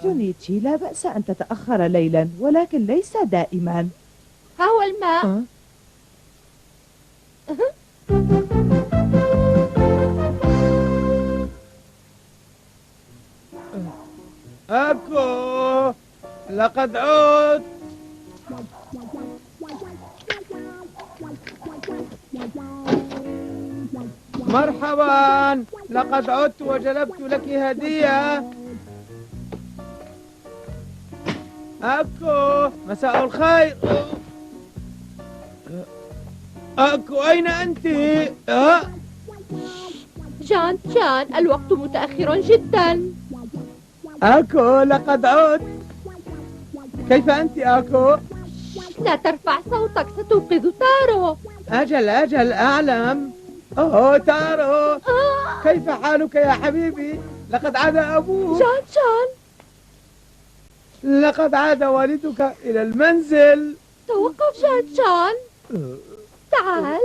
جونيتشي، لا بأس أن تتأخر ليلا، ولكن ليس دائما. ها هو الماء. أكو لقد عدت. مرحبا، لقد عدت وجلبت لك هدية. أكو مساء الخير. أكو أين أنت؟ جان شان، الوقت متأخر جدا. أكو لقد عدت. كيف أنت أكو؟ لا ترفع صوتك، ستوقظ تارو. أجل أعلم. أوه تارو، كيف حالك يا حبيبي؟ لقد عاد أبوك. جان شان، لقد عاد والدك إلى المنزل. توقف جان شان، تعال.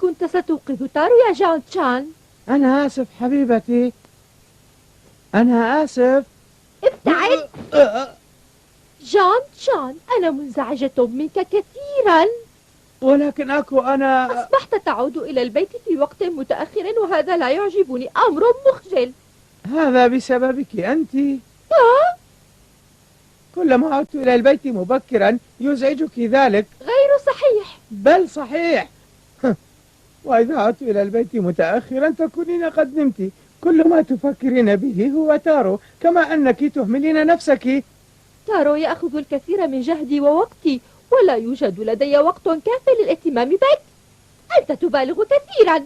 كنت ستوقظ تارو يا جان شان. أنا آسف حبيبتي، أنا آسف. ابتعد. جان شان، أنا منزعجة منك كثيرا. ولكن أكو أنا أصبحت تعود إلى البيت في وقت متأخر، وهذا لا يعجبني، أمر مخجل. هذا بسببك أنت. كلما عدت إلى البيت مبكرا يزعجك ذلك. غير صحيح. بل صحيح. وإذا عدت إلى البيت متأخرا تكونين قد نمت. كل ما تفكرين به هو تارو، كما أنك تهملين نفسك. تارو يأخذ الكثير من جهدي ووقتي، ولا يوجد لدي وقت كاف للاهتمام بك. أنت تبالغ كثيرا.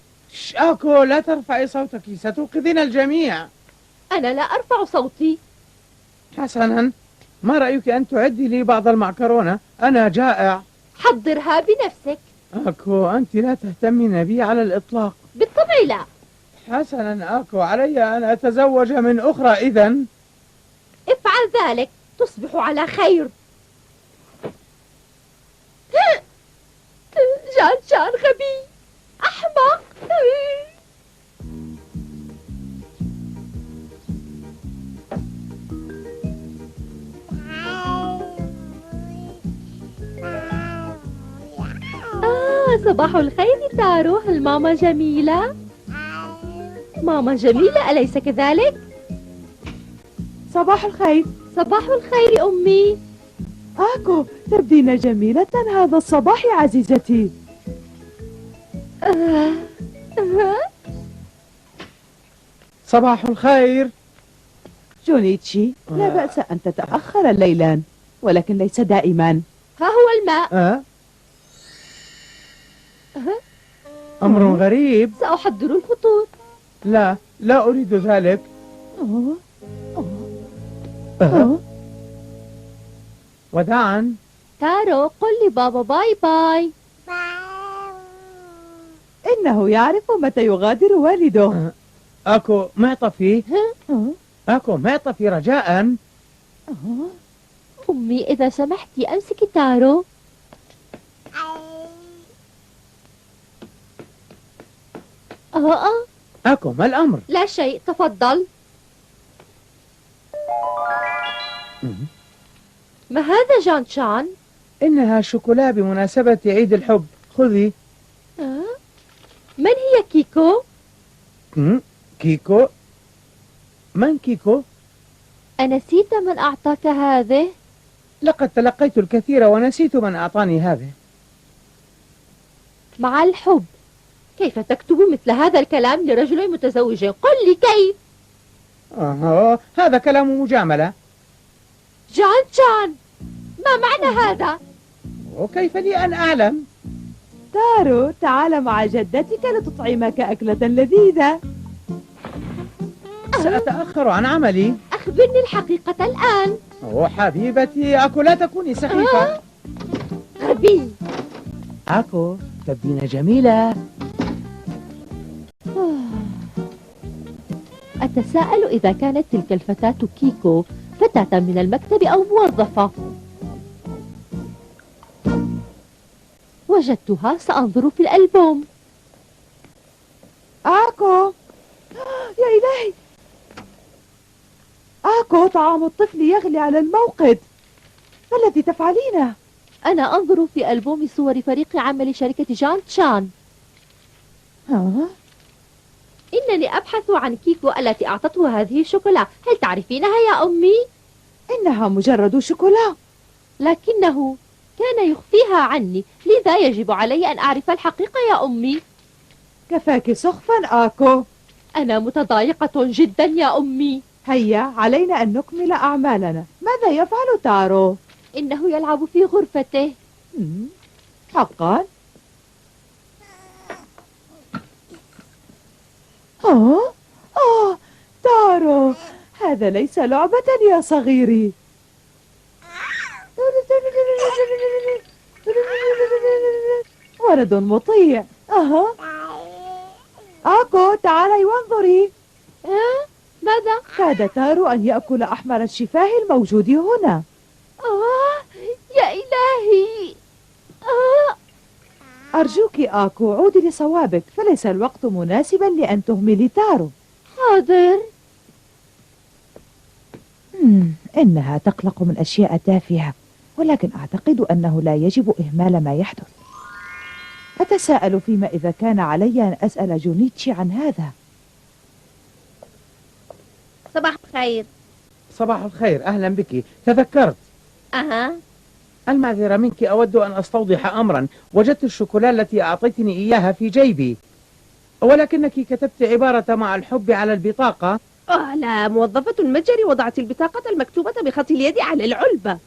أكو لا ترفعي صوتك، ستوقظين الجميع. أنا لا أرفع صوتي. حسنا، ما رأيك أن تعدي لي بعض المعكرونة؟ أنا جائع. حضرها بنفسك. أكو أنت لا تهتمين بي على الإطلاق. بالطبع لا. حسنا أكو، علي أن أتزوج من أخرى إذن. افعل ذلك تصبح على خير. جان شان غبي، أحمق. صباح الخير تارو، هل ماما جميلة؟ ماما جميلة أليس كذلك؟ صباح الخير. صباح الخير أمي. أكو، تبدين جميلة هذا الصباح عزيزتي. صباح الخير. جونيتشي، لا بأس أن تتأخر ليلا، ولكن ليس دائما. ها هو الماء. أمر غريب. سأحضر الفطور. لا أريد ذلك. وداعا. تارو، قل لبابا باي باي. إنه يعرف متى يغادر والده. أكو معطفي. أكو معطفي رجاء. أمي إذا سمحتي أمسكي تارو. أكو ما الأمر؟ لا شيء، تفضل. ما هذا جان شان؟ إنها شوكولا بمناسبة عيد الحب، خذي. من هي كيكو؟ كيكو؟ من كيكو؟ أنسيت من أعطاك هذه؟ لقد تلقيت الكثير ونسيت من أعطاني هذه. مع الحب، كيف تكتب مثل هذا الكلام لرجل متزوج؟ قل لي كيف. هذا كلام مجاملة. جان شان، ما معنى هذا؟ وكيف لي أن أعلم؟ تارو، تعال مع جدتك لتطعمك أكلة لذيذة. سأتأخر عن عملي. أخبرني الحقيقة الآن. حبيبتي أكو، لا تكوني سخيفة. غبي. أكو، تبدين جميلة. أتساءل إذا كانت تلك الفتاة كيكو فتاة من المكتب أو موظفة. وجدتها، سأنظر في الألبوم. أكو، يا آكو، طعام الطفل يغلي على الموقد. ما الذي تفعلينه؟ أنا أنظر في ألبوم صور فريق عمل شركة جان تشان. ها؟ إنني أبحث عن كيكو التي أعطته هذه الشوكولا. هل تعرفينها يا أمي؟ إنها مجرد شوكولا. لكنه كان يخفيها عني، لذا يجب علي أن أعرف الحقيقة يا أمي. كفاك سخفا آكو. أنا متضايقة جدا يا أمي. هيا علينا أن نكمل أعمالنا. ماذا يفعل تارو؟ إنه يلعب في غرفته. حقا؟ تارو، هذا ليس لعبة يا صغيري. ولد مطيع. آكو، تعالي وانظري. ماذا؟ كاد تارو أن يأكل أحمر الشفاه الموجود هنا. يا إلهي. أرجوك آكو، عودي لصوابك، فليس الوقت مناسبا لأن تهملي تارو. حاضر. إنها تقلق من أشياء تافهة، ولكن أعتقد أنه لا يجب إهمال ما يحدث. أتساءل فيما إذا كان علي أن أسأل جونيتشي عن هذا. صباح الخير. صباح الخير، أهلا بك. تذكرت. المعذرة منك، أود أن أستوضح أمرا. وجدت الشوكولا التي أعطيتني إياها في جيبي، ولكنك كتبت عبارة مع الحب على البطاقة. لا، موظفة المتجر وضعت البطاقة المكتوبة بخط اليد على العلبة.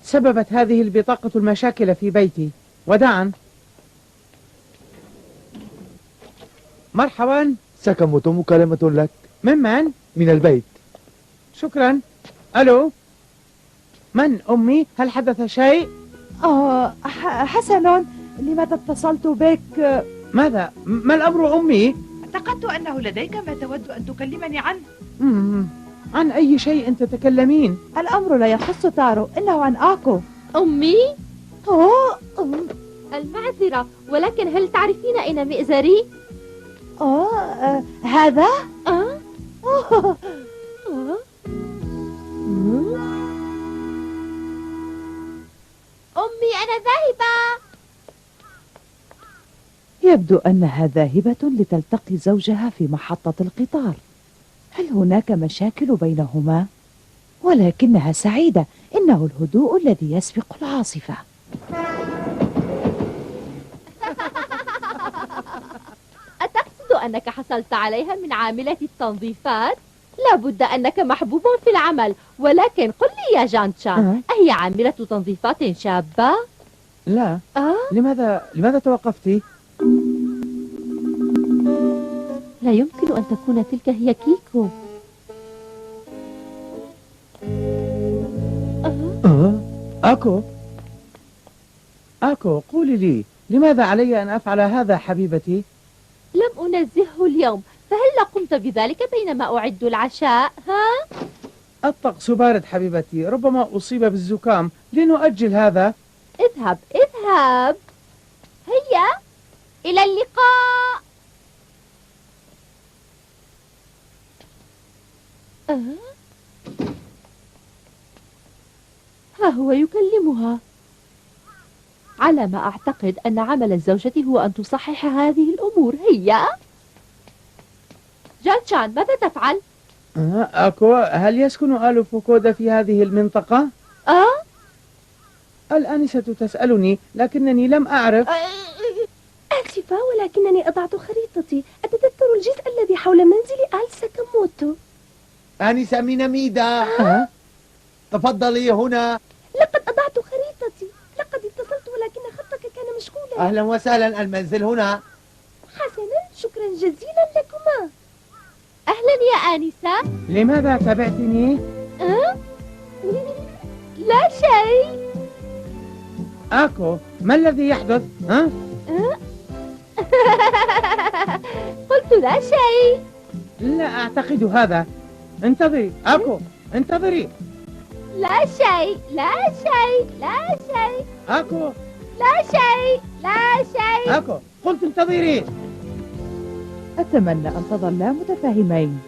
سببت هذه البطاقة المشاكل في بيتي. وداعا. مرحبا. ساكاموتو، مكالمة لك. من؟ من البيت. شكرا. ألو، من؟ أمي؟ هل حدث شيء؟ حسن، لماذا اتصلت بك؟ ماذا؟ ما الأمر أمي؟ اعتقدت أنه لديك ما تود أن تكلمني عنه. عن أي شيء تتكلمين؟ الأمر لا يخص تارو، إنه عن آكو. أمي؟ المعذرة، ولكن هل تعرفين أين مئزري؟ هذا؟ أمي، أنا ذاهبة. يبدو أنها ذاهبة لتلتقي زوجها في محطة القطار. هل هناك مشاكل بينهما؟ ولكنها سعيدة، إنه الهدوء الذي يسبق العاصفة. أتقصد أنك حصلت عليها من عاملة التنظيفات؟ لابد أنك محبوب في العمل، ولكن قل لي يا جان تشان، أهي عاملة تنظيفات شابة؟ لا. لماذا توقفتي؟ لا يمكن أن تكون تلك هي كيكو. آكو، قولي لي، لماذا علي أن أفعل هذا حبيبتي؟ لم أنزهه اليوم، فهل قمت بذلك بينما أعد العشاء؟ الطقس بارد حبيبتي، ربما أصيب بالزكام. لنؤجل هذا. اذهب. هيا، إلى اللقاء. ها هو يكلمها. على ما أعتقد أن عمل الزوجة هو أن تصحح هذه الأمور. هيا جان تشان، ماذا تفعل؟ آكو، هل يسكن آل فوكودا في هذه المنطقة؟ الآنسة تسألني، لكنني لم أعرف. آسفة، ولكنني أضعت خريطتي. أتذكر الجزء الذي حول منزل آل ساكاموتو. آنسة ميناميدا، تفضلي هنا. لقد أضعت خريطتي. لقد اتصلت ولكن خطك كان مشغولا. أهلا وسهلا، المنزل هنا. حسنا، شكرا جزيلا لكما. أهلا يا آنسة. لماذا تابعتني؟ لا شيء. آكو، ما الذي يحدث؟ قلت لا شيء. لا أعتقد هذا. انتظري آكو، انتظري. لا شيء. آكو، لا شيء. آكو، قلت انتظري. أتمنى أن تظلا متفاهمين.